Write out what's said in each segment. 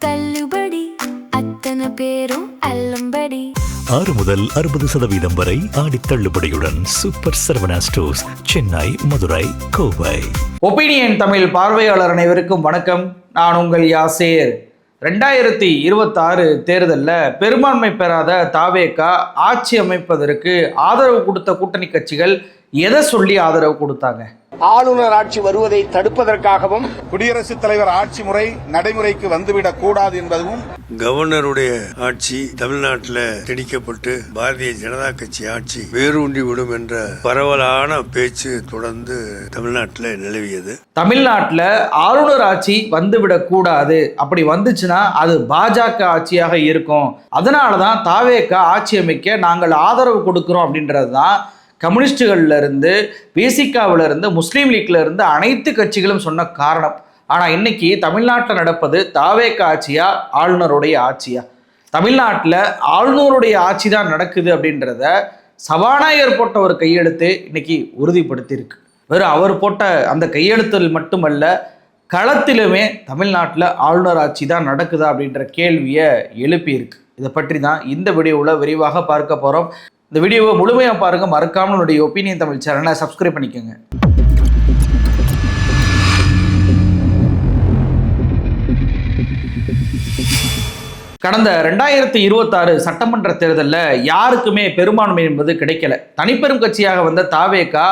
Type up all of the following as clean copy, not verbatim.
தள்ளுபடி அத்தனை பேரும் அல்லம்படி 6 முதல் 60% வரை ஆடி தள்ளுபடியுடன் super Saravana stores, Chennai, Madurai, Kovai. Opinion Tamil பார்வையாளர் அனைவருக்கும் வணக்கம். நான் உங்கள் யாசேர். 2026 தேர்தலில் பெரும்பான்மை பெறாத தாவேகா ஆட்சி அமைப்பதற்கு ஆதரவு கொடுத்த கூட்டணி கட்சிகள் எதை சொல்லி ஆதரவு கொடுத்தாங்க? ஆளுநர் ஆட்சி வருவதை தடுப்பதற்காகவும் குடியரசுத் தலைவர் ஆட்சி முறை நடைமுறைக்கு வந்துவிடக் கூடாது என்பதும், கவர்னருடைய ஆட்சி தமிழ்நாட்டில் திணிக்கப்பட்டு பாரதிய ஜனதா கட்சி ஆட்சி வேரூன்றி விடும் என்ற பரவலான பேச்சு தொடர்ந்து தமிழ்நாட்டில் நிலவியது. தமிழ்நாட்டில் ஆளுநர் ஆட்சி வந்துவிடக் கூடாது, அப்படி வந்துச்சுன்னா அது பாஜக ஆட்சியாக இருக்கும், அதனாலதான் தாவேகா ஆட்சி அமைக்க நாங்கள் ஆதரவு கொடுக்கிறோம் அப்படின்றது தான் கம்யூனிஸ்டுகள்ல இருந்து, பிசிகாவில இருந்து, முஸ்லீம் லீக்ல இருந்து அனைத்து கட்சிகளும் சொன்ன காரணம். ஆனால் இன்னைக்கு தமிழ்நாட்டில் நடப்பது தாவேகா ஆட்சியா ஆளுநருடைய ஆட்சியா? தமிழ்நாட்டில் ஆளுநருடைய ஆட்சி தான் நடக்குது அப்படின்றத சபாநாயகர் போட்ட ஒரு கையெழுத்து இன்னைக்கு உறுதிப்படுத்தியிருக்கு. வெறும் அவர் போட்ட அந்த கையெழுத்தில் மட்டுமல்ல, களத்திலுமே தமிழ்நாட்டில் ஆளுநர் ஆட்சி தான் நடக்குதா அப்படின்ற கேள்வியை எழுப்பியிருக்கு. இதை பற்றி தான் இந்த வீடியோவில் விரிவாக பார்க்க போகிறோம். இந்த வீடியோவை முழுமையாக பாருங்க. மறக்காமல் என்னுடைய ஒப்பீனியன் தமிழ் சேனலை சப்ஸ்கிரைப் பண்ணிக்கோங்க. கடந்த 2026 சட்டமன்ற தேர்தலில் யாருக்குமே பெரும்பான்மை என்பது கிடைக்கல. தனிப்பெரும் கட்சியாக வந்த தாவேகா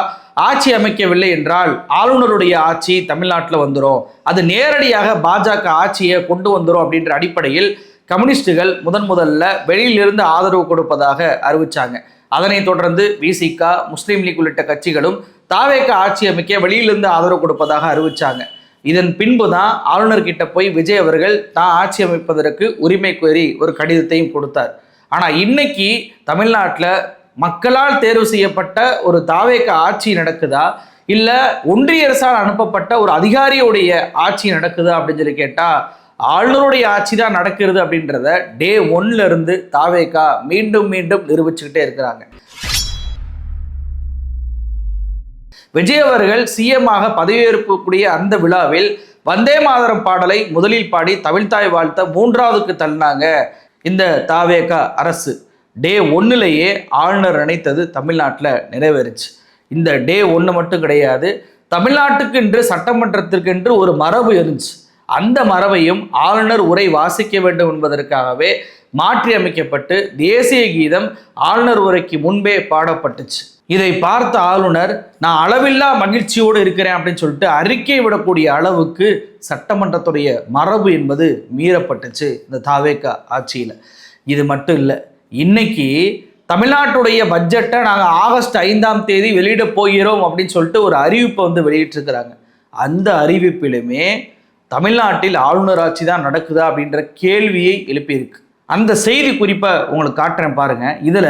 ஆட்சி அமைக்கவில்லை என்றால் ஆளுநருடைய ஆட்சி தமிழ்நாட்டில் வந்துடும், அது நேரடியாக பாஜக ஆட்சியை கொண்டு வந்துடும் அப்படின்ற அடிப்படையில் கம்யூனிஸ்டுகள் முதல்ல வெளியிலிருந்து ஆதரவு கொடுப்பதாக அறிவிச்சாங்க. அதனைத் தொடர்ந்து விசிகா, முஸ்லீம் லீக் உள்ளிட்ட கட்சிகளும் தாவேகா ஆட்சி அமைக்க வெளியிலிருந்து ஆதரவு கொடுப்பதாக அறிவிச்சாங்க. இதன் பின்பு தான் ஆளுநர்கிட்ட போய் விஜய் அவர்கள் தான் ஆட்சி அமைப்பதற்கு உரிமை கோரி ஒரு கடிதத்தையும் கொடுத்தார். ஆனால் இன்னைக்கு தமிழ்நாட்டில் மக்களால் தேர்வு செய்யப்பட்ட ஒரு தாவேகா ஆட்சி நடக்குதா, இல்லை ஒன்றிய அரசால் அனுப்பப்பட்ட ஒரு அதிகாரியுடைய ஆட்சி நடக்குதா அப்படின்னு சொல்லி கேட்டால் ஆளுநருடைய ஆட்சி தான் நடக்கிறது அப்படின்றத டே 1ல இருந்து தாவேகா மீண்டும் நிரூபிச்சுக்கிட்டே இருக்கிறாங்க. விஜய் அவர்கள் சிஎம் ஆக பதவியேற்கக்கூடிய அந்த விழாவில் வந்தே மாதரம் பாடலை முதலில் பாடி தமிழ்தாய் வாழ்த்த 3வதுக்கு தள்ளினாங்க இந்த தாவேகா அரசு. டே 1லேயே ஆளுநர் நினைத்தது தமிழ்நாட்டில் நிறைவேறுச்சு. இந்த டே 1 மட்டும் கிடையாது, தமிழ்நாட்டுக்கு என்று சட்டமன்றத்திற்கு என்று ஒரு மரபு இருந்துச்சு. அந்த மரபையும் ஆளுநர் உரை வாசிக்க வேண்டும் என்பதற்காகவே மாற்றி அமைக்கப்பட்டு தேசிய கீதம் ஆளுநர் உரைக்கு முன்பே பாடப்பட்டுச்சு. இதை பார்த்த ஆளுநர் நான் அளவில்லா மகிழ்ச்சியோடு இருக்கிறேன் அப்படின்னு சொல்லிட்டு அறிக்கை விடக்கூடிய அளவுக்கு சட்டமன்றத்துடைய மரபு என்பது மீறப்பட்டுச்சு இந்த தாவேகா ஆட்சியில். இது மட்டும் இல்லை, இன்னைக்கு தமிழ்நாட்டுடைய பட்ஜெட்டை நாங்கள் ஆகஸ்ட் 5ஆம் தேதி வெளியிட போகிறோம் அப்படின்னு சொல்லிட்டு ஒரு அறிவிப்பை வெளியிட்டிருக்கிறாங்க. அந்த அறிவிப்பிலுமே தமிழ்நாட்டில் ஆளுநர் ஆட்சி தான் நடக்குதா அப்படின்ற கேள்வியை எழுப்பியிருக்கு. அந்த செய்தி குறிப்பை உங்களுக்கு காட்டுறேன் பாருங்க. இதில்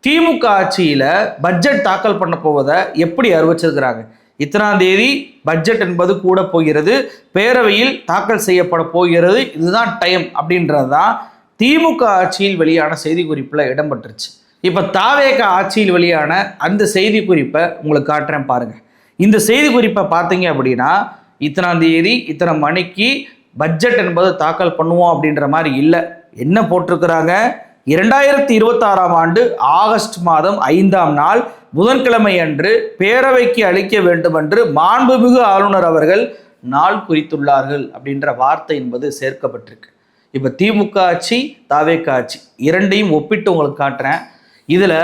திமுக ஆட்சியில் பட்ஜெட் தாக்கல் பண்ண போவதை எப்படி அறிவிச்சிருக்கிறாங்க. இத்தனாம் தேதி பட்ஜெட் என்பது கூட போகிறது, பேரவையில் தாக்கல் செய்யப்பட போகிறது, இதுதான் டைம் அப்படின்றது தான் திமுக ஆட்சியில் வெளியான செய்தி குறிப்பில் இடம்பெற்றுச்சு. இப்போ தாவேகா ஆட்சியில் வெளியான அந்த செய்தி குறிப்பை உங்களுக்கு காட்டுறேன் பாருங்க. இந்த செய்தி குறிப்பை பார்த்தீங்க அப்படின்னா இத்தனாம் தேதி இத்தனை மணிக்கு பட்ஜெட் என்பது தாக்கல் பண்ணுவோம் அப்படின்ற மாதிரி இல்லை. என்ன போட்டிருக்கிறாங்க? 2026ஆம் ஆண்டு ஆகஸ்ட் மாதம் 5ஆம் நாள் புதன்கிழமை அன்று பேரவைக்கு அளிக்க வேண்டும் என்று மாண்புமிகு ஆளுநர் அவர்கள் நாள் குறித்துள்ளார்கள் அப்படின்ற வார்த்தை என்பது சேர்க்கப்பட்டிருக்கு. இப்போ திமுக ஆட்சி, தாவேகா ஆட்சி இரண்டையும் ஒப்பிட்டு உங்களுக்கு காட்டுறேன். இதில்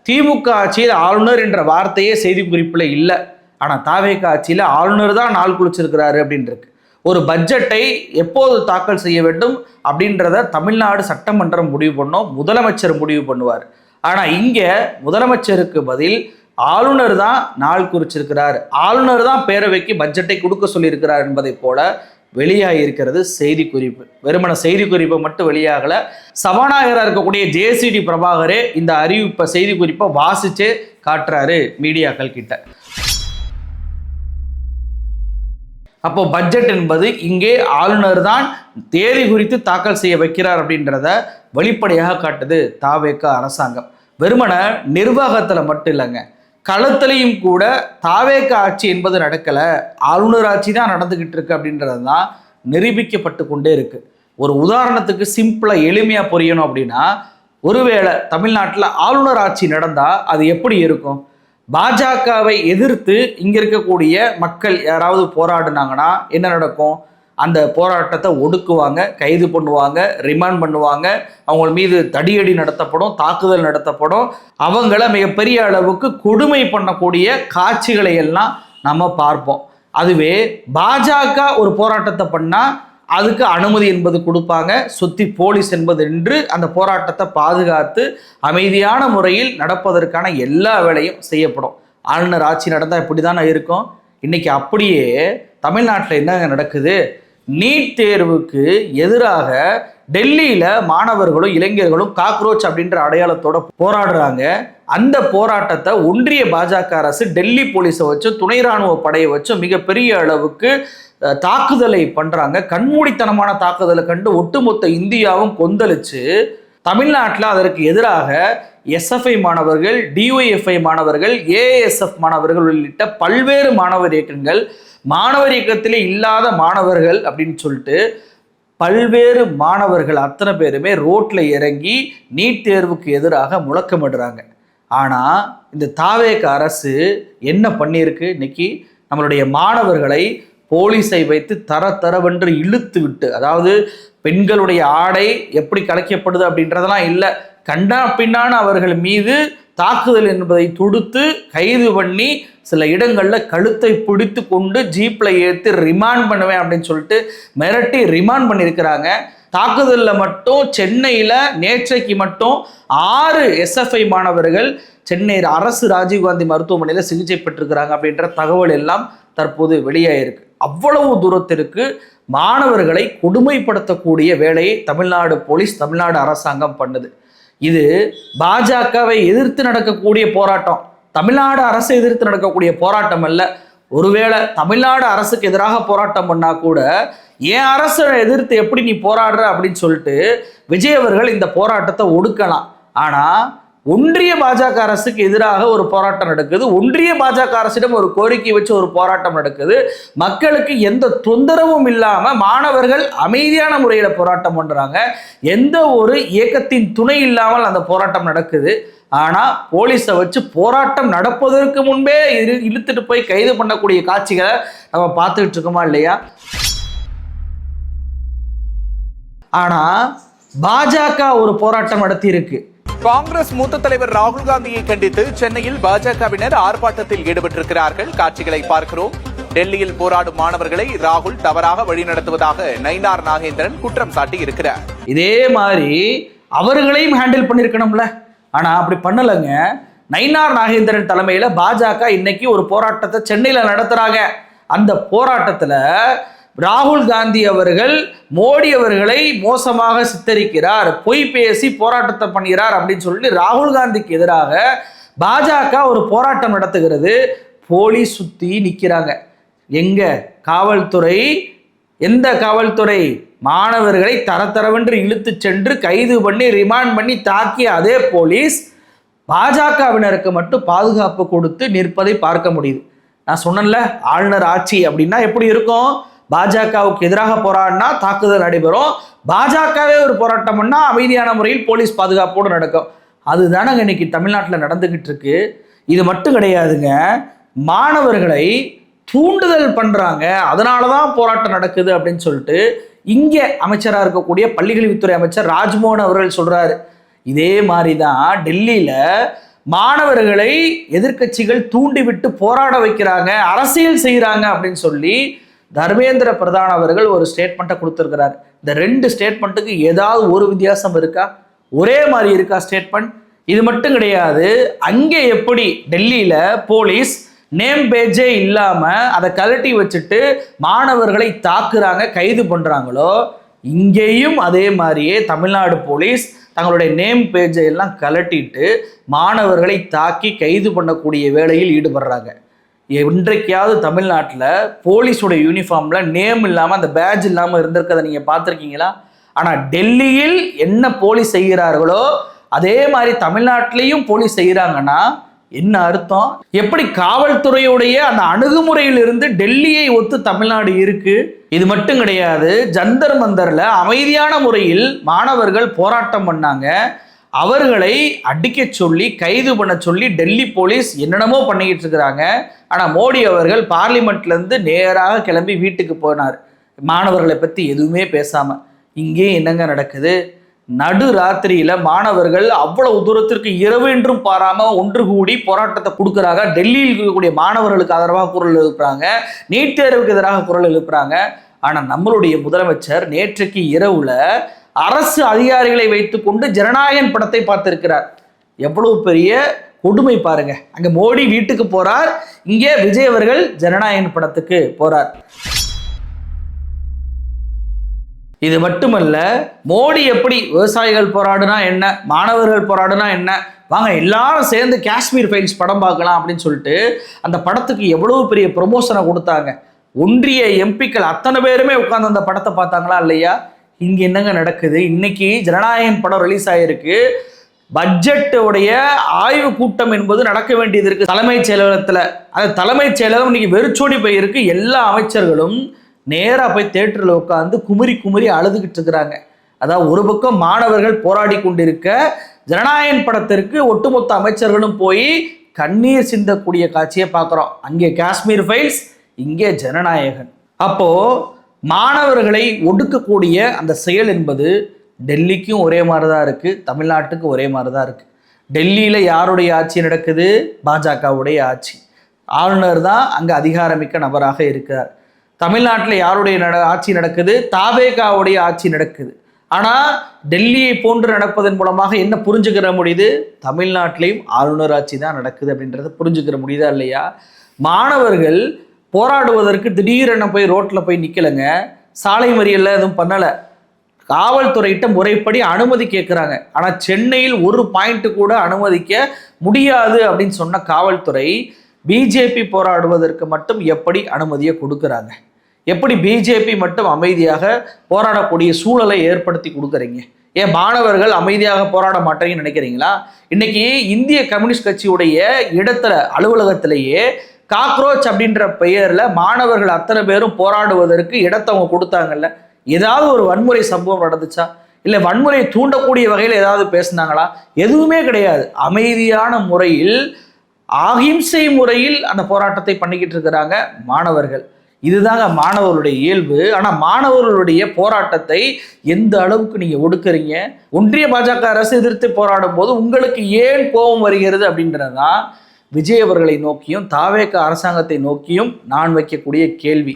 திமுக ஆட்சியில் ஆளுநர் என்ற வார்த்தையே செய்தி குறிப்பில் இல்லை. ஆனால் தாவேகா ஆட்சியில் ஆளுநர் தான் நாள் குறிச்சிருக்கிறாரு அப்படின்றது. ஒரு பட்ஜெட்டை எப்போது தாக்கல் செய்ய வேண்டும் அப்படின்றத தமிழ்நாடு சட்டமன்றம் முடிவு பண்ணோம், முதலமைச்சர் முடிவு பண்ணுவார். ஆனால் இங்கே முதலமைச்சருக்கு பதில் ஆளுநர் தான் நாள் குறிச்சிருக்கிறார், ஆளுநர் தான் பேரவைக்கு பட்ஜெட்டை கொடுக்க சொல்லியிருக்கிறார் என்பதை போல வெளியாகி இருக்கிறது செய்தி குறிப்பு. வெறுமன செய்தி குறிப்பை மட்டும் வெளியாகலை, சபாநாயகராக இருக்கக்கூடிய ஜேசிடி பிரபாகரே இந்த அறிவிப்பை செய்தி குறிப்பை வாசிச்சே காட்டுறாரு மீடியாக்கள் கிட்ட. அப்போ பட்ஜெட் என்பது இங்கே ஆளுநர் தான் தேதி குறித்து தாக்கல் செய்ய வைக்கிறார் அப்படின்றத வெளிப்படையாக காட்டுது தாவேகா அரசாங்கம். வெறுமன நிர்வாகத்தில் மட்டும் இல்லைங்க, களத்திலையும் கூட தாவேகா ஆட்சி என்பது நடக்கலை, ஆளுநர் ஆட்சி தான் நடந்துகிட்டு இருக்கு அப்படின்றது தான் நிரூபிக்கப்பட்டு கொண்டே இருக்கு. ஒரு உதாரணத்துக்கு சிம்பிளா எளிமையா புரியணும் அப்படின்னா, ஒருவேளை தமிழ்நாட்டில் ஆளுநர் ஆட்சி நடந்தா அது எப்படி இருக்கும்? பாஜகவை எதிர்த்து இங்க இருக்கக்கூடிய மக்கள் யாராவது போராடினாங்கன்னா என்ன நடக்கும்? அந்த போராட்டத்தை ஒடுக்குவாங்க, கைது பண்ணுவாங்க, ரிமாண்ட் பண்ணுவாங்க, அவங்க மீது தடியடி நடத்தப்படும், தாக்குதல் நடத்தப்படும், அவங்கள மிகப்பெரிய அளவுக்கு கொடுமை பண்ணக்கூடிய காட்சிகளை எல்லாம் நம்ம பார்ப்போம். அதுவே பாஜக ஒரு போராட்டத்தை பண்ணா அதுக்கு அனுமதி என்பது கொடுப்பாங்க, சுத்தி போலீஸ் என்பது என்று அந்த போராட்டத்தை பாதுகாத்து அமைதியான முறையில் நடப்பதற்கான எல்லா வேலையும் செய்யப்படும். ஆளுநர் ஆட்சி நடந்தால் இப்படி தானே இருக்கும். இன்னைக்கு அப்படியே தமிழ்நாட்டில் என்னங்க நடக்குது? நீட் தேர்வுக்கு எதிராக டெல்லியில மாணவர்களும் இளைஞர்களும் காக்ரோச் அப்படின்ற அடையாளத்தோட போராடுறாங்க. அந்த போராட்டத்தை ஒன்றிய பாஜக அரசு டெல்லி போலீஸை வச்சு, துணை ராணுவ படையை வச்சு மிகப்பெரிய அளவுக்கு தாக்குதலை பண்றாங்க. கண்மூடித்தனமான தாக்குதலை கண்டு ஒட்டுமொத்த இந்தியாவும் கொந்தளிச்சு தமிழ்நாட்டில் அதற்கு எதிராக எஸ்எஃப்ஐ மாணவர்கள், டிஒய்எஃப்ஐ மாணவர்கள், ஏஎஸ்எஃப் மாணவர்கள் உள்ளிட்ட பல்வேறு மாணவர் இயக்கங்கள், மாணவர் இயக்கத்திலே இல்லாத மாணவர்கள் அப்படின்னு சொல்லிட்டு பல்வேறு மாணவர்கள் அத்தனை பேருமே ரோட்ல இறங்கி நீட் தேர்வுக்கு எதிராக முழக்கமிடுறாங்க. ஆனால் இந்த தாவேக அரசு என்ன பண்ணியிருக்கு? இன்னைக்கு நம்மளுடைய மாணவர்களை போலீஸை வைத்து தரவென்று இழுத்து விட்டு, அதாவது பெண்களுடைய ஆடை எப்படி கலைக்கப்படுது அப்படின்றதெல்லாம் இல்லை, கண்டா பின்னான அவர்கள் மீது தாக்குதல் என்பதை தொடுத்து கைது பண்ணி சில இடங்களில் கழுத்தை பிடித்து கொண்டு ஜீப்பில் ஏற்றி ரிமாண்ட் பண்ணுவேன் அப்படின்னு சொல்லிட்டு மிரட்டி ரிமாண்ட் பண்ணியிருக்கிறாங்க. தாக்குதலில் மட்டும் சென்னையில் நேற்றைக்கு மட்டும் 6 எஸ்எஃப்ஐ மாணவர்கள் சென்னை அரசு ராஜீவ்காந்தி மருத்துவமனையில் சிகிச்சை பெற்றிருக்கிறாங்க அப்படின்ற தகவல் எல்லாம் தற்போது வெளியாயிருக்கு. அவ்வளவு தூரத்திற்கு மாணவர்களை கொடுமைப்படுத்தக்கூடிய வேலையை தமிழ்நாடு போலீஸ், தமிழ்நாடு அரசாங்கம் பண்ணுது. இது பாஜகவை எதிர்த்து நடக்கக்கூடிய போராட்டம், தமிழ்நாடு அரசை எதிர்த்து நடக்கக்கூடிய போராட்டம் அல்ல. ஒருவேளை தமிழ்நாடு அரசுக்கு எதிராக போராட்டம் பண்ணா கூட என் அரசை எதிர்த்து எப்படி நீ போராடுற அப்படின்னு சொல்லிட்டு விஜய் அவர்கள் இந்த போராட்டத்தை ஒடுக்கலாம். ஆனா ஒன்றிய பாஜக அரசுக்கு எதிராக ஒரு போராட்டம் நடக்குது, ஒன்றிய பாஜக அரசிடம் ஒரு கோரிக்கை வச்சு ஒரு போராட்டம் நடக்குது, மக்களுக்கு எந்த தொந்தரவும் இல்லாம மாணவர்கள் அமைதியான முறையில போராட்டம் பண்றாங்க, எந்த ஒரு இயக்கத்தின் துணை இல்லாமல் அந்த போராட்டம் நடக்குது. ஆனா போலீஸை வச்சு போராட்டம் நடப்பதற்கு முன்பே இழுத்துட்டு போய் கைது பண்ணக்கூடிய காட்சிகளை நம்ம பார்த்துக்கிட்டு இருக்கோமா இல்லையா? ஆனா பாஜக ஒரு போராட்டம் நடத்தி இருக்கு. காங்கிரஸ் மூத்த தலைவர் ராகுல் காந்தியை கண்டித்து சென்னையில் பாஜகவினர் ஆர்ப்பாட்டத்தில் ஈடுபட்டிருக்கிறார்கள். காட்சிகளை பார்க்கிறோம். டெல்லியில் போராடும் மாணவர்களை ராகுல் தவறாக வழிநடத்துவதாக நயினார் நாகேந்திரன் குற்றம் சாட்டி இருக்கிறார். இதே மாதிரி அவர்களையும் ஹேண்டில் பண்ணிருக்கணும்ல, ஆனா அப்படி பண்ணலங்க. நயினார் நாகேந்திரன் தலைமையில பாஜக இன்னைக்கு ஒரு போராட்டத்தை சென்னையில நடத்துறாங்க. அந்த போராட்டத்துல ராகுல் காந்தி அவர்கள் மோடி அவர்களை மோசமாக சித்தரிக்கிறார், பொய் பேசி போராட்டத்தை பண்ணுகிறார் அப்படின்னு சொல்லிட்டு ராகுல் காந்திக்கு எதிராக பாஜக ஒரு போராட்டம் நடத்துகிறது. போலீஸ் சுத்தி நிற்கிறாங்க. எங்க காவல்துறை? எந்த காவல்துறை? மாணவர்களை தரவென்று இழுத்து சென்று கைது பண்ணி ரிமாண்ட் பண்ணி தாக்கிய அதே போலீஸ் பாஜகவினருக்கு மட்டும் பாதுகாப்பு கொடுத்து நிற்பதை பார்க்க முடியுது. நான் சொன்னேன்ல, ஆளுநர் ஆட்சி அப்படின்னா எப்படி இருக்கும்? பாஜகவுக்கு எதிராக போராடினா தாக்குதல் நடைபெறும், பாஜகவே ஒரு போராட்டம் பண்ணா அமைதியான முறையில் போலீஸ் பாதுகாப்போடு நடக்கும். அதுதானங்க இன்னைக்கு தமிழ்நாட்டில் நடந்துகிட்டு இருக்கு. இது மட்டும் கிடையாதுங்க, மாணவர்களை தூண்டுதல் பண்றாங்க, அதனாலதான் போராட்டம் நடக்குது அப்படின்னு சொல்லிட்டு இங்கே அமைச்சராக இருக்கக்கூடிய பள்ளிக்கல்வித்துறை அமைச்சர் ராஜ்மோகன் அவர்கள் சொல்றாரு. இதே மாதிரிதான் டெல்லியில மாணவர்களை எதிர்க்கட்சிகள் தூண்டிவிட்டு போராட வைக்கிறாங்க, அரசியல் செய்யறாங்க அப்படின்னு சொல்லி தர்மேந்திர பிரதான் அவர்கள் ஒரு ஸ்டேட்மெண்ட்டை கொடுத்திருக்கிறார். இந்த 2 ஸ்டேட்மெண்ட்டுக்கு ஏதாவது ஒரு வித்தியாசம் இருக்கா? ஒரே மாதிரி இருக்கா ஸ்டேட்மெண்ட்? இது மட்டும் கிடையாது, அங்கே எப்படி டெல்லியில போலீஸ் நேம் பேஜே இல்லாம அதை கழட்டி வச்சுட்டு மாணவர்களை தாக்குறாங்க, கைது பண்றாங்களோ, இங்கேயும் அதே மாதிரியே தமிழ்நாடு போலீஸ் தங்களுடைய நேம் பேஜை எல்லாம் கழட்டிட்டு மாணவர்களை தாக்கி கைது பண்ணக்கூடிய வேலையில் ஈடுபடுறாங்க. இன்றைக்காவது தமிழ்நாட்டில் போலீஸோட யூனிஃபார்ம்ல நேம் இல்லாமல் அந்த பேட்ஜ் இல்லாமல் இருந்திருக்கதை நீங்க பார்த்துருக்கீங்களா? ஆனால் டெல்லியில் என்ன போலீஸ் செய்கிறார்களோ அதே மாதிரி தமிழ்நாட்டிலையும் போலீஸ் செய்கிறாங்கன்னா என்ன அர்த்தம்? எப்படி காவல்துறையுடைய அந்த அணுகுமுறையிலிருந்து டெல்லியை ஒத்து தமிழ்நாடு இருக்கு? இது மட்டும் கிடையாது, ஜந்தர் மந்தர்ல அமைதியான முறையில் மாணவர்கள் போராட்டம் பண்ணாங்க. அவர்களை அடிக்க சொல்லி கைது பண்ண சொல்லி டெல்லி போலீஸ் என்னென்னமோ பண்ணிக்கிட்டு இருக்கிறாங்க. ஆனால் மோடி அவர்கள் பார்லிமெண்ட்ல இருந்து நேராக கிளம்பி வீட்டுக்கு போனார், மாணவர்களை பற்றி எதுவுமே பேசாம. இங்கே என்னங்க நடக்குது? நடு ராத்திரியில மாணவர்கள் அவ்வளவு தூரத்திற்கு இரவு என்றும் பாராம ஒன்று கூடி போராட்டத்தை கொடுக்குறாங்க. டெல்லியில் இருக்கக்கூடிய மாணவர்களுக்கு ஆதரவாக குரல் எழுப்புறாங்க, நீட் தேர்வுக்கு எதிராக குரல் எழுப்புறாங்க. ஆனா நம்மளுடைய முதலமைச்சர் நேற்றைக்கு இரவுல அரசு அதிகாரிகளை வைத்துக்கொண்டு ஜனநாயகன் படத்தை பார்த்திருக்கிறார். எவ்வளவு பெரிய கொடுமை பாருங்க. அங்க மோடி வீட்டுக்கு போறார், இங்கே விஜய் அவர்கள் ஜனநாயகன் படத்துக்கு போறார். இது மட்டுமல்ல, மோடி எப்படி விவசாயிகள் போராடுனா என்ன, மாணவர்கள் போராடுனா என்ன, வாங்க எல்லாரும் சேர்ந்து காஷ்மீர் ஃபைல்ஸ் படம் பார்க்கலாம் அப்படின்னு சொல்லிட்டு அந்த படத்துக்கு எவ்வளவு பெரிய ப்ரொமோஷனை கொடுத்தாங்க. ஒன்றிய எம்பிக்கள் அத்தனை பேருமே உட்கார்ந்து அந்த படத்தை பார்த்தாங்களா இல்லையா? இங்க என்னங்க நடக்குது? இன்னைக்கு ஜனநாயகன் படம் ரிலீஸ் ஆயிருக்கு. பட்ஜெட்டோடைய ஆய்வு கூட்டம் என்பது நடக்க வேண்டியது இருக்கு தலைமைச் செயலகத்துல. அந்த தலைமைச் செயலகம் இன்னைக்கு வெறிச்சோடி போயிருக்கு. எல்லா அமைச்சர்களும் நேராக போய் தியேட்டரில் உட்காந்து குமுறி குமுறி அழுதுகிட்டு இருக்கிறாங்க. அதாவது ஒரு பக்கம் மாணவர்கள் போராடி கொண்டிருக்க, ஜனநாயகன் படத்திற்கு ஒட்டுமொத்த அமைச்சர்களும் போய் கண்ணீர் சிந்தக்கூடிய காட்சியை பார்க்குறோம். அங்கே காஷ்மீர் ஃபைல்ஸ், இங்கே ஜனநாயகன். அப்போ மாணவர்களை ஒடுக்கக்கூடிய அந்த செயல் என்பது டெல்லிக்கும் ஒரே மாதிரி தான் இருக்கு, தமிழ்நாட்டுக்கும் ஒரே மாதிரி தான் இருக்கு. டெல்லியில் யாருடைய ஆட்சி நடக்குது? பாஜகவுடைய ஆட்சி. ஆளுநர் தான் அங்கே அதிகாரமிக்க நபராக இருக்கிறார். தமிழ்நாட்டில் யாருடைய ஆட்சி நடக்குது? தாவேகாவுடைய ஆட்சி நடக்குது. ஆனால் டெல்லியை போன்று நடப்பதன் மூலமாக என்ன புரிஞ்சுக்கிற முடியுது? தமிழ்நாட்டிலையும் ஆளுநர் ஆட்சி தான் நடக்குது அப்படின்றத புரிஞ்சுக்கிற முடியுதா இல்லையா? மாணவர்கள் போராடுவதற்கு திடீரென போய் ரோட்டில் போய் நிற்கலைங்க, சாலை மறியலில் எதுவும் பண்ணலை, காவல்துறையிட்ட முறைப்படி அனுமதி கேட்குறாங்க. ஆனால் சென்னையில் ஒரு பாயிண்ட் கூட அனுமதிக்க முடியாது அப்படின்னு சொன்ன காவல்துறை பிஜேபி போராடுவதற்கு மட்டும் எப்படி அனுமதியை கொடுக்குறாங்க? எப்படி பிஜேபி மட்டும் அமைதியாக போராடக்கூடிய சூழலை ஏற்படுத்தி கொடுக்குறீங்க? ஏன் மாணவர்கள் அமைதியாக போராட மாட்டேங்கன்னு நினைக்கிறீங்களா? இன்னைக்கு இந்திய கம்யூனிஸ்ட் கட்சியுடைய இடத்துல அலுவலகத்திலேயே காக்ரோச் அப்படின்ற பெயர்ல மாணவர்கள் அத்தனை பேரும் போராடுவதற்கு இடத்தை அவங்க கொடுத்தாங்கல்ல. ஏதாவது ஒரு வன்முறை சம்பவம் நடந்துச்சா? இல்லை வன்முறையை தூண்டக்கூடிய வகையில் ஏதாவது பேசினாங்களா? எதுவுமே கிடையாது. அமைதியான முறையில், அகிம்சை முறையில் அந்த போராட்டத்தை பண்ணிக்கிட்டு இருக்கிறாங்க மாணவர்கள். இதுதாங்க மாணவர்களுடைய இயல்பு. ஆனால் மாணவர்களுடைய போராட்டத்தை எந்த அளவுக்கு நீங்கள் ஒடுக்குறீங்க? ஒன்றிய பாஜக அரசு எதிர்த்து போராடும் போது உங்களுக்கு ஏன் கோபம் வருகிறது அப்படின்றதான் விஜய் அவர்களை நோக்கியும் தாவேக அரசாங்கத்தை நோக்கியும் நான் வைக்கக்கூடிய கேள்வி.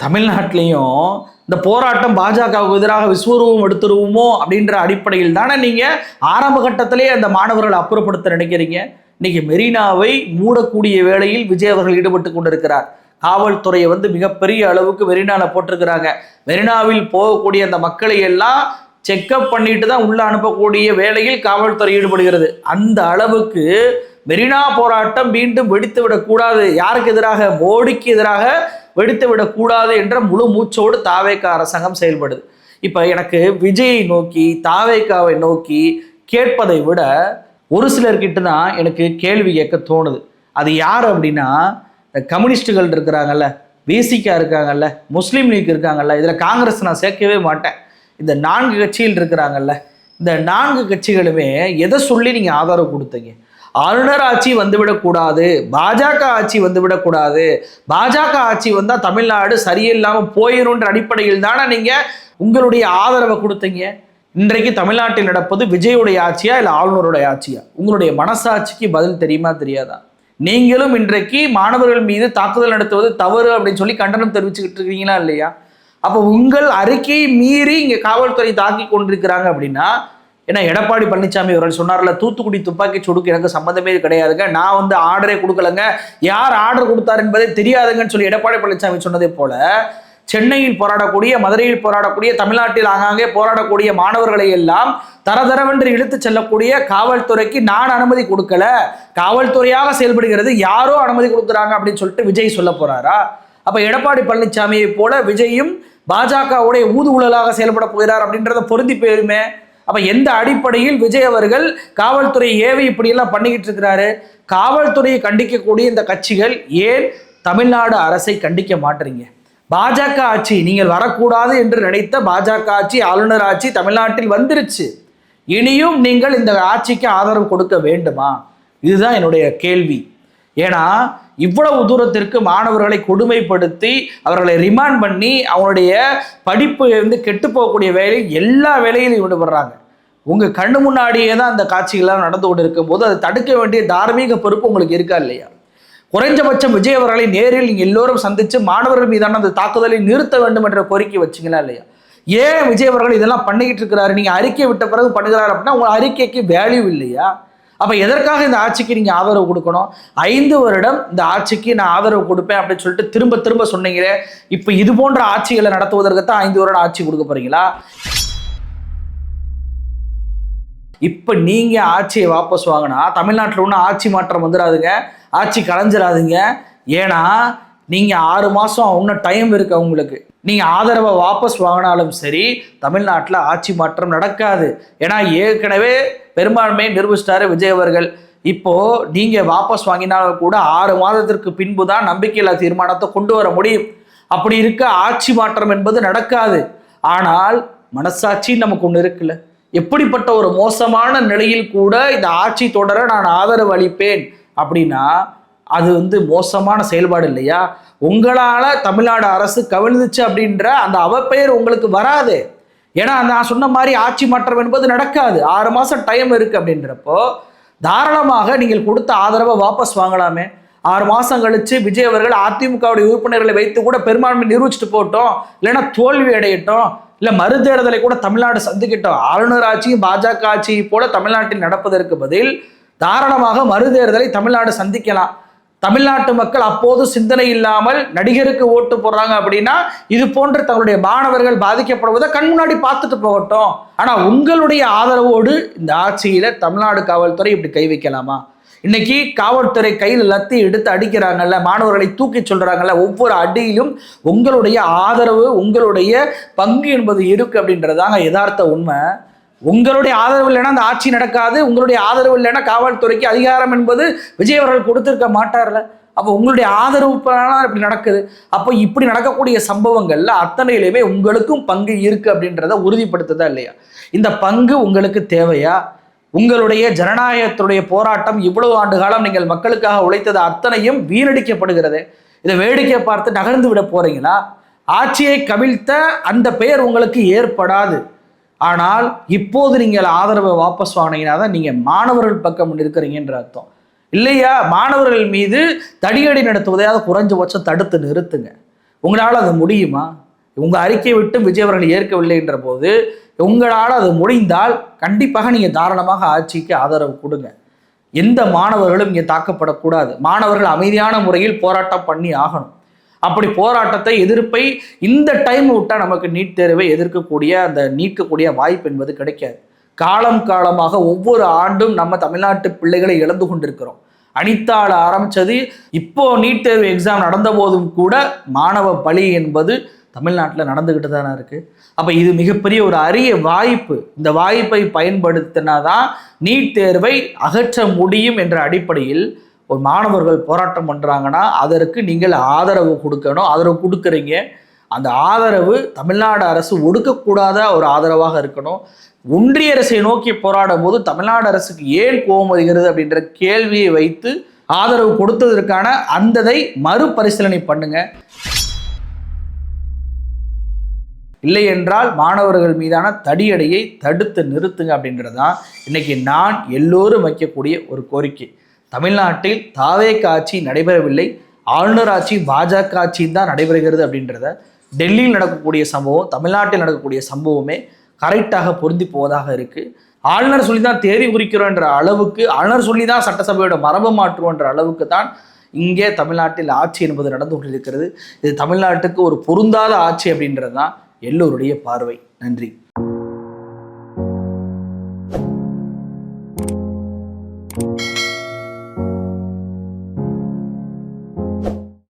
தமிழ்நாட்டிலையும் இந்த போராட்டம் பாஜகவுக்கு எதிராக விஸ்வரூபம் எடுத்துருவோமோ அப்படின்ற அடிப்படையில் தானே நீங்க ஆரம்ப கட்டத்திலேயே அந்த மாணவர்களை அப்புறப்படுத்த நினைக்கிறீங்க. இன்னைக்கு மெரினாவை மூடக்கூடிய வேளையில் விஜய் அவர்கள் ஈடுபட்டு கொண்டிருக்கிறார். காவல்துறையை மிகப்பெரிய அளவுக்கு மெரினால போட்டிருக்கிறாங்க. மெரினாவில் போகக்கூடிய அந்த மக்களை எல்லாம் செக்அப் பண்ணிட்டு தான் உள்ள அனுப்பக்கூடிய வேளையில் காவல்துறை ஈடுபடுகிறது. அந்த அளவுக்கு மெரினா போராட்டம் மீண்டும் வெடித்து விடக்கூடாது, யாருக்கு எதிராக? மோடிக்கு எதிராக வெடித்து விடக்கூடாது என்ற முழு மூச்சோடு தாவேக அரசாங்கம் செயல்படுது. இப்போ எனக்கு விஜயை நோக்கி தாவேகாவை நோக்கி கேட்பதை விட ஒரு சிலர்கிட்ட தான் எனக்கு கேள்வி கேட்க தோணுது. அது யார் அப்படின்னா, கம்யூனிஸ்டுகள் இருக்கிறாங்கல்ல, விசிகா இருக்காங்கல்ல, முஸ்லீம் லீக் இருக்காங்கல்ல, இதில் காங்கிரஸ் நான் சேர்க்கவே மாட்டேன். இந்த 4 கட்சிகள் இருக்கிறாங்கல்ல, இந்த 4 கட்சிகளுமே எதை சொல்லி நீங்கள் ஆதரவு கொடுத்தீங்க? ஆளுநர் ஆட்சி வந்துவிடக்கூடாது, பாஜக ஆட்சி வந்துவிடக்கூடாது, பாஜக ஆட்சி வந்தால் தமிழ்நாடு சரியில்லாமல் போயிடும்ன்ற அடிப்படையில் தானே நீங்கள் உங்களுடைய ஆதரவை கொடுத்தீங்க. இன்றைக்கு தமிழ்நாட்டில் நடப்பது விஜயுடைய ஆட்சியா இல்லை ஆளுநருடைய ஆட்சியா? உங்களுடைய மனசாட்சிக்கு பதில் தெரியுமா தெரியாதா? நீங்களும் இன்றைக்கு மாணவர்கள் மீது தாக்குதல் நடத்துவது தவறு அப்படின்னு சொல்லி கண்டனம் தெரிவிச்சுக்கிட்டு இருக்கீங்களா இல்லையா? அப்போ உங்கள் அறிக்கையை மீறி இங்கே காவல்துறை தாக்கி கொண்டிருக்கிறாங்க அப்படின்னா, ஏன்னா எடப்பாடி பழனிசாமி அவர்கள் சொன்னார்ல, தூத்துக்குடி துப்பாக்கி சூடுக்கு எனக்கு சம்மந்தமே கிடையாதுங்க, நான் ஆர்டரே கொடுக்கலங்க, யார் ஆர்டர் கொடுத்தார் என்பதே தெரியாதுங்கன்னு சொல்லி எடப்பாடி பழனிசாமி சொன்னதே போல, சென்னையில் போராடக்கூடிய, மதுரையில் போராடக்கூடிய, தமிழ்நாட்டில் ஆங்காங்கே போராடக்கூடிய மாணவர்களை எல்லாம் தரதரவென்று இழுத்து செல்லக்கூடிய காவல்துறைக்கு நான் அனுமதி கொடுக்கல, காவல்துறையாக செயல்படுகிறது, யாரோ அனுமதி கொடுக்குறாங்க அப்படின்னு சொல்லிட்டு விஜய் சொல்ல போறாரா? அப்ப எடப்பாடி பழனிசாமியை போல விஜயும் பாஜகவுடைய ஊதுகுழலாக செயல்பட போகிறார் அப்படின்றத பொருந்தி போயிருமே. அப்ப எந்த அடிப்படையில் விஜய் அவர்கள் காவல்துறை ஏவி இப்படி எல்லாம் பண்ணிக்கிட்டு இருக்கிறாரு? காவல்துறையை கண்டிக்கக்கூடிய இந்த கட்சிகள் ஏன் தமிழ்நாடு அரசை கண்டிக்க மாட்டீங்க? பாஜக ஆட்சி, நீங்கள் வரக்கூடாது என்று நினைத்த பாஜக ஆட்சி, ஆளுநர் ஆட்சி தமிழ்நாட்டில் வந்துருச்சு. இனியும் நீங்கள் இந்த ஆட்சிக்கு ஆதரவு கொடுக்க வேண்டுமா? இதுதான் என்னுடைய கேள்வி. ஏன்னா இவ்வளவு தூரத்திற்கு மாணவர்களை கொடுமைப்படுத்தி அவர்களை ரிமாண்ட் பண்ணி அவங்களுடைய படிப்பு கெட்டு போகக்கூடிய வேலை எல்லா வேலையிலும் ஈடுபடுறாங்க. உங்க கண்ணு முன்னாடியே தான் அந்த காட்சிகள்லாம் நடந்து கொண்டு இருக்கும் போது அதை தடுக்க வேண்டிய தார்மீக பொறுப்பு உங்களுக்கு இருக்கா இல்லையா? குறைஞ்சபட்சம் விஜய் அவர்களை நேரில் நீங்க எல்லோரும் சந்திச்சு மாணவர்கள் மீதான அந்த தாக்குதலை நிறுத்த வேண்டும் என்ற கோரிக்கை வச்சுங்களா இல்லையா? ஏன் விஜய் அவர்கள் இதெல்லாம் பண்ணிக்கிட்டு இருக்கிறாரு? நீங்க அறிக்கை விட்ட பிறகு பண்ணுகிறாரு அப்படின்னா உங்க அறிக்கைக்கு வேல்யூ இல்லையா? அப்ப எதற்காக இந்த ஆட்சிக்கு நீங்க ஆதரவு கொடுக்கணும்? 5 வருடம் இந்த ஆட்சிக்கு நான் ஆதரவு கொடுப்பேன் அப்படின்னு சொல்லிட்டு திரும்ப திரும்ப சொன்னீங்களே, இப்ப இது போன்ற ஆட்சிகளை நடத்துவதற்கு தான் 5 வருடம் ஆட்சி கொடுக்க போறீங்களா? இப்ப நீங்க ஆட்சியை வாபஸ் வாங்கினா தமிழ்நாட்டில் ஒன்றும் ஆட்சி மாற்றம் வந்துடாதுங்க, ஆட்சி கலைஞ்சிடாதுங்க. ஏன்னா நீங்க 6 மாசம் இன்னும் டைம் இருக்கு உங்களுக்கு. நீங்க ஆதரவை வாபஸ் வாங்கினாலும் சரி தமிழ்நாட்டில் ஆட்சி மாற்றம் நடக்காது. ஏன்னா ஏற்கனவே பெரும்பான்மையை நிரூபிச்சிட்டாரு விஜய் அவர்கள். இப்போ நீங்க வாபஸ் வாங்கினாலும் கூட 6 மாதத்திற்கு பின்பு தான் நம்பிக்கையில்லா தீர்மானத்தை கொண்டு வர முடியும். அப்படி இருக்க ஆட்சி மாற்றம் என்பது நடக்காது. ஆனால் மனசாட்சி நமக்கு ஒன்று இருக்குல்ல, எப்படிப்பட்ட ஒரு மோசமான நிலையில் கூட இந்த ஆட்சி தொடர நான் ஆதரவு அளிப்பேன் அப்படின்னா அது மோசமான செயல்பாடு இல்லையா? உங்களால தமிழ்நாடு அரசு கவிழ்ந்துச்சு அப்படின்ற அந்த அவப்பெயர் உங்களுக்கு வராது. ஏன்னா நான் சொன்ன மாதிரி ஆட்சி மாற்றம் என்பது நடக்காது. 6 மாசம் டைம் இருக்கு அப்படின்றப்போ தாராளமாக நீங்கள் கொடுத்த ஆதரவை வாபஸ் வாங்கலாமே. 6 மாசம் கழிச்சு விஜய் அவர்கள் அதிமுகவுடைய உறுப்பினர்களை வைத்து கூட பெரும்பான்மை நிரூபிச்சுட்டு போட்டோம், இல்லைன்னா தோல்வி அடையட்டும், இல்ல மறுதேர்தலை கூட தமிழ்நாடு சந்திக்கட்டும். ஆளுநர் ஆட்சியும் பாஜக ஆட்சியை போல தமிழ்நாட்டில் நடப்பதற்கு பதில் தாராளமாக மறுதேர்தலை தமிழ்நாடு சந்திக்கலாம். தமிழ்நாட்டு மக்கள் அப்போது சிந்தனை இல்லாமல் நடிகருக்கு ஓட்டு போடுறாங்க அப்படின்னா இது போன்று தங்களுடைய மாணவர்கள் பாதிக்கப்படுவதை கண் முன்னாடி பார்த்துட்டு போகட்டும். ஆனா உங்களுடைய ஆதரவோடு இந்த ஆட்சியில தமிழ்நாடு காவல்துறை இப்படி கை வைக்கலாமா? இன்னைக்கு காவல்துறை கையில் லத்தி எடுத்து அடிக்கிறாங்கல்ல, மாணவர்களை தூக்கி சொல்றாங்கல்ல, ஒவ்வொரு அடியிலும் உங்களுடைய ஆதரவு, உங்களுடைய பங்கு என்பது இருக்கு அப்படின்றதாங்க யதார்த்த உண்மை. உங்களுடைய ஆதரவு இல்லைன்னா அந்த ஆட்சி நடக்காது. உங்களுடைய ஆதரவு இல்லைன்னா காவல்துறைக்கு அதிகாரம் என்பது விஜய் அவர்கள் கொடுத்திருக்க மாட்டார்ல. அப்போ உங்களுடைய ஆதரவு இப்படி நடக்குது. அப்போ இப்படி நடக்கக்கூடிய சம்பவங்கள்ல அத்தனையிலுமே உங்களுக்கும் பங்கு இருக்கு அப்படின்றத உறுதிப்படுத்துதா இல்லையா? இந்த பங்கு உங்களுக்கு தேவையா? உங்களுடைய ஜனநாயகத்துடைய போராட்டம் இவ்வளவு ஆண்டு காலம் நீங்கள் மக்களுக்காக உழைத்தது அத்தனையும் வீணடிக்கப்படுகிறது. இதை வேடிக்கை பார்த்து நகர்ந்து விட போறீங்களா? ஆட்சியை கவிழ்த்த அந்த பெயர் உங்களுக்கு ஏற்படாது. ஆனால் இப்போது நீங்கள் ஆதரவை வாபஸ் வாங்கினீங்கன்னா தான் நீங்க மாணவர்கள் பக்கம் இருக்கிறீங்கன்ற அர்த்தம் இல்லையா? மாணவர்கள் மீது தடியடி நடத்துவதையாவது குறைஞ்சபட்சம் தடுத்து நிறுத்துங்க. உங்களால் அது முடியுமா? உங்க அறிக்கையை விட்டு விஜய் அவர்கள் ஏற்கவில்லை என்ற போது உங்களால் அது முடிந்தால் கண்டிப்பாக நீங்க தாராளமாக ஆட்சிக்கு ஆதரவு கொடுங்க. எந்த மாணவர்களும் இங்கே தாக்கப்படக்கூடாது. மாணவர்கள் அமைதியான முறையில் போராட்டம் பண்ணி ஆகணும். அப்படி போராட்டத்தை எதிர்ப்பை இந்த டைம் விட்டால் நமக்கு நீட் தேர்வை எதிர்க்கக்கூடிய அந்த நீக்கக்கூடிய வாய்ப்பு என்பது கிடைக்காது. காலம் காலமாக ஒவ்வொரு ஆண்டும் நம்ம தமிழ்நாட்டு பிள்ளைகளை இழந்து கொண்டிருக்கிறோம். அனிதால ஆரம்பிச்சது இப்போ நீட் தேர்வு எக்ஸாம் நடந்த போதும் கூட மாணவ பலி என்பது தமிழ்நாட்டில் நடந்துகிட்டு தானே இருக்கு. அப்ப இது மிகப்பெரிய ஒரு அரிய வாய்ப்பு. இந்த வாய்ப்பை பயன்படுத்தினாதான் நீட் தேர்வை அகற்ற முடியும் என்ற அடிப்படையில் ஒரு மாணவர்கள் போராட்டம் பண்றாங்கன்னா அதற்கு நீங்கள் ஆதரவு கொடுக்கணும். ஆதரவு கொடுக்குறீங்க. அந்த ஆதரவு தமிழ்நாடு அரசு ஒடுக்கக்கூடாத ஒரு ஆதரவாக இருக்கணும். ஒன்றிய அரசை நோக்கி போராடும் போது தமிழ்நாடு அரசுக்கு ஏன் கோபம் வருகிறது அப்படின்ற கேள்வியை வைத்து ஆதரவு கொடுத்ததற்கான அந்ததை மறுபரிசீலனை பண்ணுங்க. இல்லை என்றால் மாணவர்கள் மீதான தடியடையை தடுத்து நிறுத்துங்க அப்படின்றதான் இன்னைக்கு நான் எல்லோரும் வைக்கக்கூடிய ஒரு கோரிக்கை. தமிழ்நாட்டில் தாவேக ஆட்சி நடைபெறவில்லை, ஆளுநர் ஆட்சி பாஜக ஆட்சியும் தான் நடைபெறுகிறது அப்படின்றத டெல்லியில் நடக்கக்கூடிய சம்பவம் தமிழ்நாட்டில் நடக்கக்கூடிய சம்பவமே கரெக்டாக பொருந்தி போவதாக இருக்கு. ஆளுநர் சொல்லி தான் தேதி குறிக்கிறோம் என்ற அளவுக்கு, ஆளுநர் சொல்லி தான் சட்டசபையோட மரபு மாற்றுவோம் என்ற அளவுக்கு தான் இங்கே தமிழ்நாட்டில் ஆட்சி என்பது நடந்து கொண்டிருக்கிறது. இது தமிழ்நாட்டுக்கு ஒரு பொருந்தாத ஆட்சி அப்படின்றது தான் எல்லோருடைய பார்வை. நன்றி.